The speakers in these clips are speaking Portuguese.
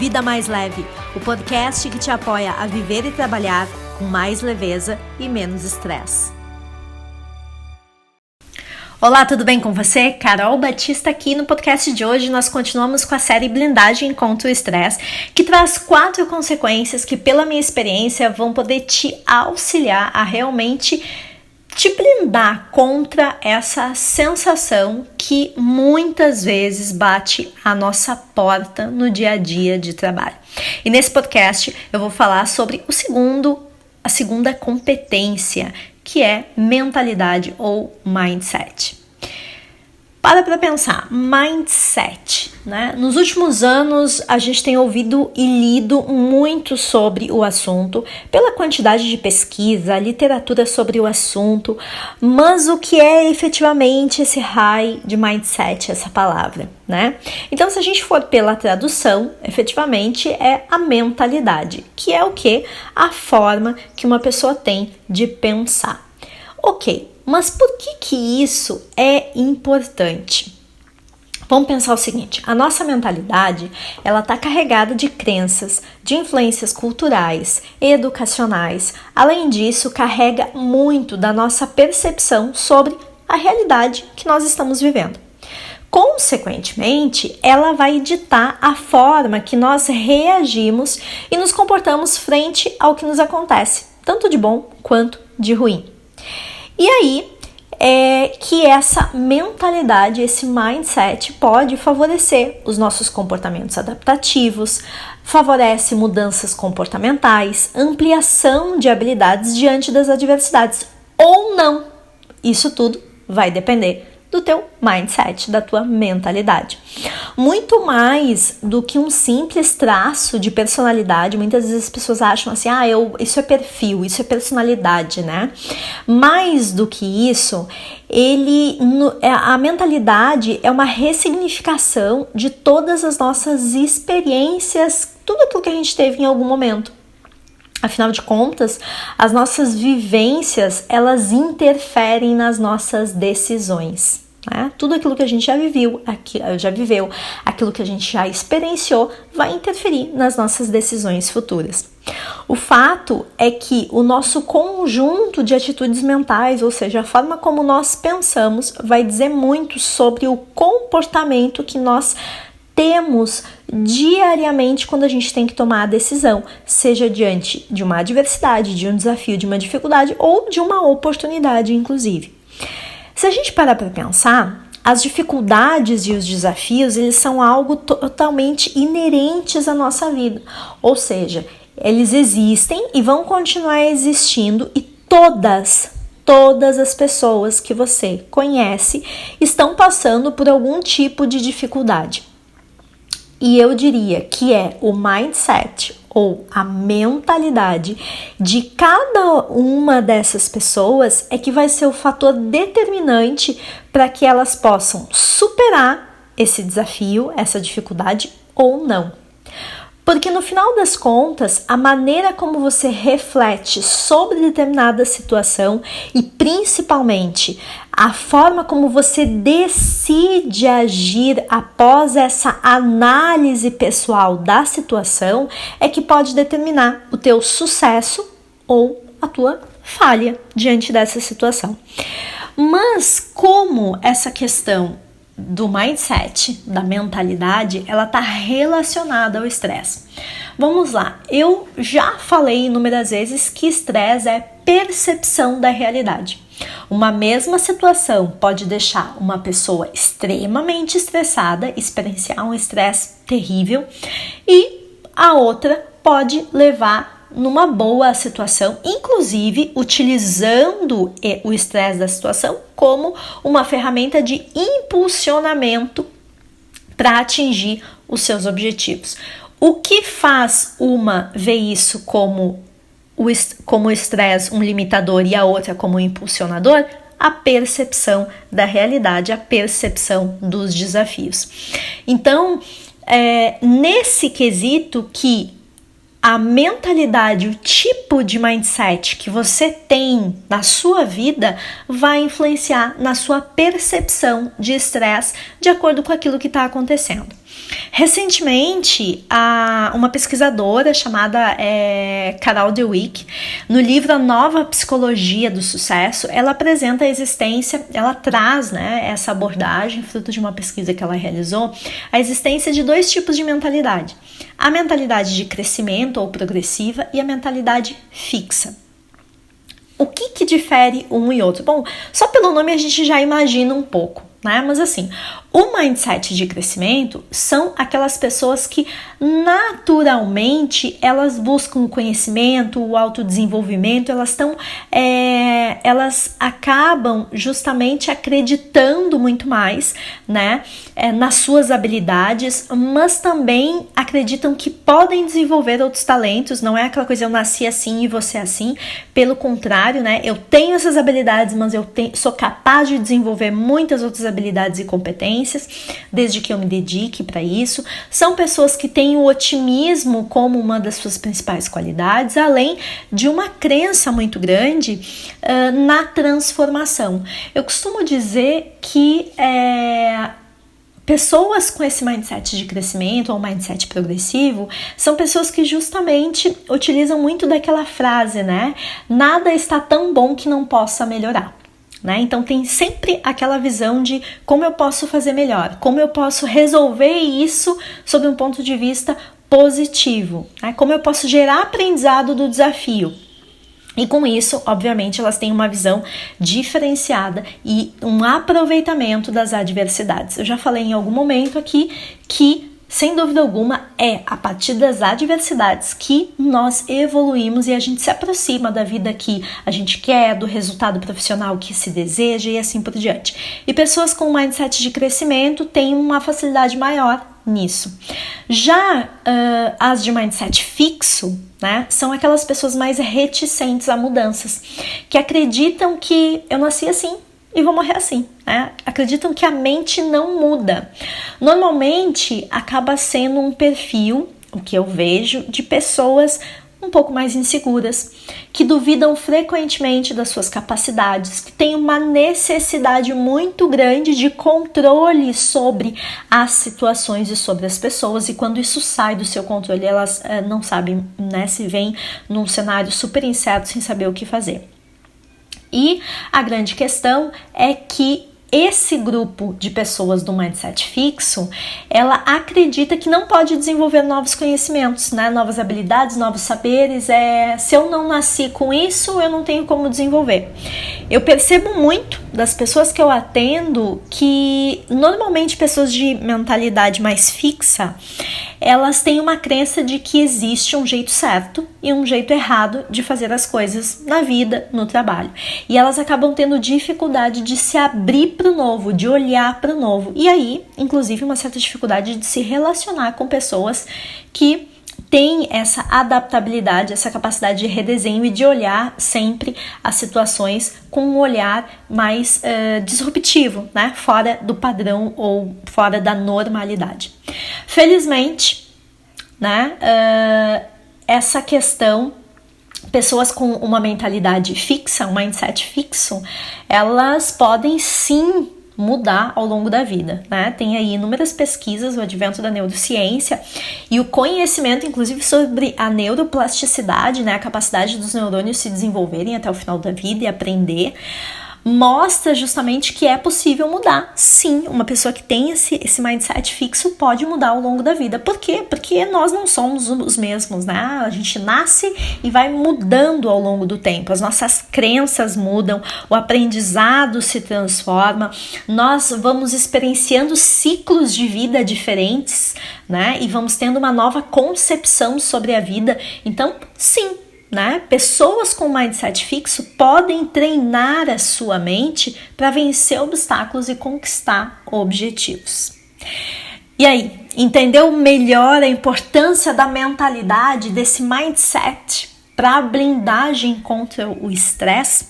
Vida Mais Leve, o podcast que te apoia a viver e trabalhar com mais leveza e menos estresse. Olá, tudo bem com você? Carol Batista aqui. No podcast de hoje nós continuamos com a série Blindagem contra o Estresse, que traz 4 consequências que, pela minha experiência, vão poder te auxiliar a realmente te blindar contra essa sensação que muitas vezes bate à nossa porta no dia a dia de trabalho. E nesse podcast eu vou falar sobre a segunda competência, que é mentalidade ou mindset. Para pensar, mindset, né? Nos últimos anos a gente tem ouvido e lido muito sobre o assunto, pela quantidade de pesquisa, literatura sobre o assunto, mas o que é efetivamente esse raio de mindset, essa palavra, né? Então, se a gente for pela tradução, efetivamente é a mentalidade, que é o quê? A forma que uma pessoa tem de pensar. Ok. Mas por que isso é importante? Vamos pensar o seguinte, a nossa mentalidade, ela está carregada de crenças, de influências culturais, educacionais. Além disso, carrega muito da nossa percepção sobre a realidade que nós estamos vivendo. Consequentemente, ela vai ditar a forma que nós reagimos e nos comportamos frente ao que nos acontece, tanto de bom quanto de ruim. E aí é que essa mentalidade, esse mindset pode favorecer os nossos comportamentos adaptativos, favorece mudanças comportamentais, ampliação de habilidades diante das adversidades ou não. Isso tudo vai depender do teu mindset, da tua mentalidade. Muito mais do que um simples traço de personalidade, muitas vezes as pessoas acham assim, isso é perfil, isso é personalidade, né? Mais do que isso, a mentalidade é uma ressignificação de todas as nossas experiências, tudo aquilo que a gente teve em algum momento. Afinal de contas, as nossas vivências, elas interferem nas nossas decisões, né? Tudo aquilo que a gente já viveu, aquilo que a gente já experienciou, vai interferir nas nossas decisões futuras. O fato é que o nosso conjunto de atitudes mentais, ou seja, a forma como nós pensamos, vai dizer muito sobre o comportamento que nós temos diariamente quando a gente tem que tomar a decisão, seja diante de uma adversidade, de um desafio, de uma dificuldade ou de uma oportunidade, inclusive. Se a gente parar para pensar, as dificuldades e os desafios, eles são algo totalmente inerentes à nossa vida, ou seja, eles existem e vão continuar existindo e todas as pessoas que você conhece estão passando por algum tipo de dificuldade. E eu diria que é o mindset ou a mentalidade de cada uma dessas pessoas é que vai ser o fator determinante para que elas possam superar esse desafio, essa dificuldade ou não. Porque no final das contas, a maneira como você reflete sobre determinada situação e principalmente a forma como você decide agir após essa análise pessoal da situação é que pode determinar o teu sucesso ou a tua falha diante dessa situação. Mas como essa questão do mindset, da mentalidade, ela está relacionada ao estresse. Vamos lá, eu já falei inúmeras vezes que estresse é percepção da realidade. Uma mesma situação pode deixar uma pessoa extremamente estressada, experienciar um estresse terrível, e a outra pode levar numa boa situação, inclusive utilizando o estresse da situação como uma ferramenta de impulsionamento para atingir os seus objetivos. O que faz uma ver isso como o estresse, um limitador, e a outra como um impulsionador? A percepção da realidade, a percepção dos desafios. Então, nesse quesito que a mentalidade, o tipo de mindset que você tem na sua vida vai influenciar na sua percepção de estresse de acordo com aquilo que está acontecendo. Recentemente, uma pesquisadora chamada Carol Dweck, no livro A Nova Psicologia do Sucesso, ela apresenta a existência, ela traz, né, essa abordagem, fruto de uma pesquisa que ela realizou, a existência de 2 tipos de mentalidade. A mentalidade de crescimento ou progressiva e a mentalidade fixa. O que difere um e outro? Bom, só pelo nome a gente já imagina um pouco, né? Mas assim, o mindset de crescimento são aquelas pessoas que naturalmente elas buscam o conhecimento, o autodesenvolvimento, elas acabam justamente acreditando muito mais, né, nas suas habilidades, mas também acreditam que podem desenvolver outros talentos. Não é aquela coisa, eu nasci assim e você assim, pelo contrário, né, eu tenho essas habilidades, mas sou capaz de desenvolver muitas outras habilidades e competências, desde que eu me dedique para isso. São pessoas que têm o otimismo como uma das suas principais qualidades, além de uma crença muito grande na transformação. Eu costumo dizer que pessoas com esse mindset de crescimento ou mindset progressivo são pessoas que justamente utilizam muito daquela frase, né? Nada está tão bom que não possa melhorar. Né? Então tem sempre aquela visão de como eu posso fazer melhor, como eu posso resolver isso sob um ponto de vista positivo, né? Como eu posso gerar aprendizado do desafio. E com isso, obviamente, elas têm uma visão diferenciada e um aproveitamento das adversidades. Eu já falei em algum momento aqui que, sem dúvida alguma, é a partir das adversidades que nós evoluímos e a gente se aproxima da vida que a gente quer, do resultado profissional que se deseja e assim por diante. E pessoas com mindset de crescimento têm uma facilidade maior nisso. Já as de mindset fixo, né, são aquelas pessoas mais reticentes a mudanças, que acreditam que eu nasci assim e vou morrer assim, né? Acreditam que a mente não muda. Normalmente acaba sendo um perfil, o que eu vejo, de pessoas um pouco mais inseguras, que duvidam frequentemente das suas capacidades, que têm uma necessidade muito grande de controle sobre as situações e sobre as pessoas, e quando isso sai do seu controle, elas não sabem, né, se vêm num cenário super incerto sem saber o que fazer. E a grande questão é que esse grupo de pessoas do mindset fixo, ela acredita que não pode desenvolver novos conhecimentos, né? Novas habilidades, novos saberes. Se eu não nasci com isso, eu não tenho como desenvolver. Eu percebo muito das pessoas que eu atendo que normalmente pessoas de mentalidade mais fixa, elas têm uma crença de que existe um jeito certo e um jeito errado de fazer as coisas na vida, no trabalho. E elas acabam tendo dificuldade de se abrir para o novo, de olhar para o novo. E aí, inclusive, uma certa dificuldade de se relacionar com pessoas que têm essa adaptabilidade, essa capacidade de redesenho e de olhar sempre as situações com um olhar mais disruptivo, né? Fora do padrão ou fora da normalidade. Felizmente, né? Essa questão, pessoas com uma mentalidade fixa, um mindset fixo, elas podem sim mudar ao longo da vida, né? Tem aí inúmeras pesquisas, o advento da neurociência e o conhecimento, inclusive, sobre a neuroplasticidade, né? A capacidade dos neurônios se desenvolverem até o final da vida e aprender, mostra justamente que é possível mudar. Sim, uma pessoa que tem esse mindset fixo pode mudar ao longo da vida. Por quê? Porque nós não somos os mesmos, né? A gente nasce e vai mudando ao longo do tempo. As nossas crenças mudam, o aprendizado se transforma, nós vamos experienciando ciclos de vida diferentes, né? E vamos tendo uma nova concepção sobre a vida. Então, sim, né? Pessoas com mindset fixo podem treinar a sua mente para vencer obstáculos e conquistar objetivos. E aí, entendeu melhor a importância da mentalidade, desse mindset para a blindagem contra o estresse?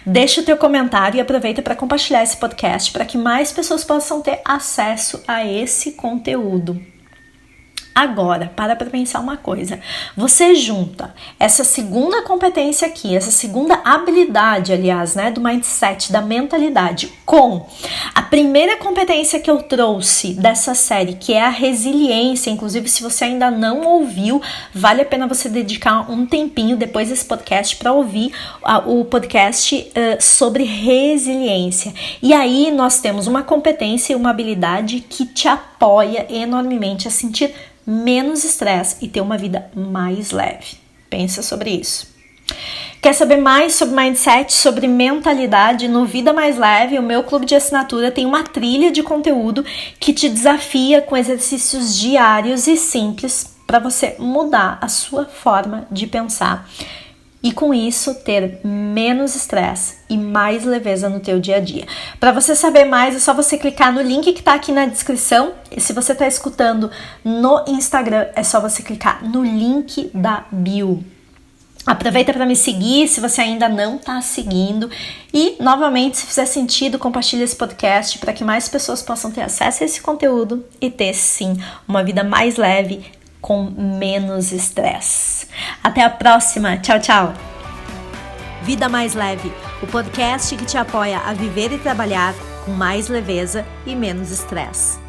Deixa o teu comentário e aproveita para compartilhar esse podcast para que mais pessoas possam ter acesso a esse conteúdo. Agora, para pensar uma coisa, você junta essa segunda competência aqui, essa segunda habilidade, aliás, né, do mindset, da mentalidade, com a primeira competência que eu trouxe dessa série, que é a resiliência. Inclusive, se você ainda não ouviu, vale a pena você dedicar um tempinho depois desse podcast para ouvir o podcast sobre resiliência. E aí nós temos uma competência e uma habilidade que te apoia enormemente a sentir menos estresse e ter uma vida mais leve. Pensa sobre isso. Quer saber mais sobre mindset, sobre mentalidade? No Vida Mais Leve, o meu clube de assinatura tem uma trilha de conteúdo que te desafia com exercícios diários e simples para você mudar a sua forma de pensar e com isso ter menos estresse e mais leveza no teu dia a dia. Para você saber mais, é só você clicar no link que está aqui na descrição. E se você está escutando no Instagram, é só você clicar no link da bio. Aproveita para me seguir se você ainda não está seguindo. E, novamente, se fizer sentido, compartilhe esse podcast para que mais pessoas possam ter acesso a esse conteúdo e ter, sim, uma vida mais leve, com menos estresse. Até a próxima. Tchau, tchau. Vida Mais Leve, o podcast que te apoia a viver e trabalhar com mais leveza e menos estresse.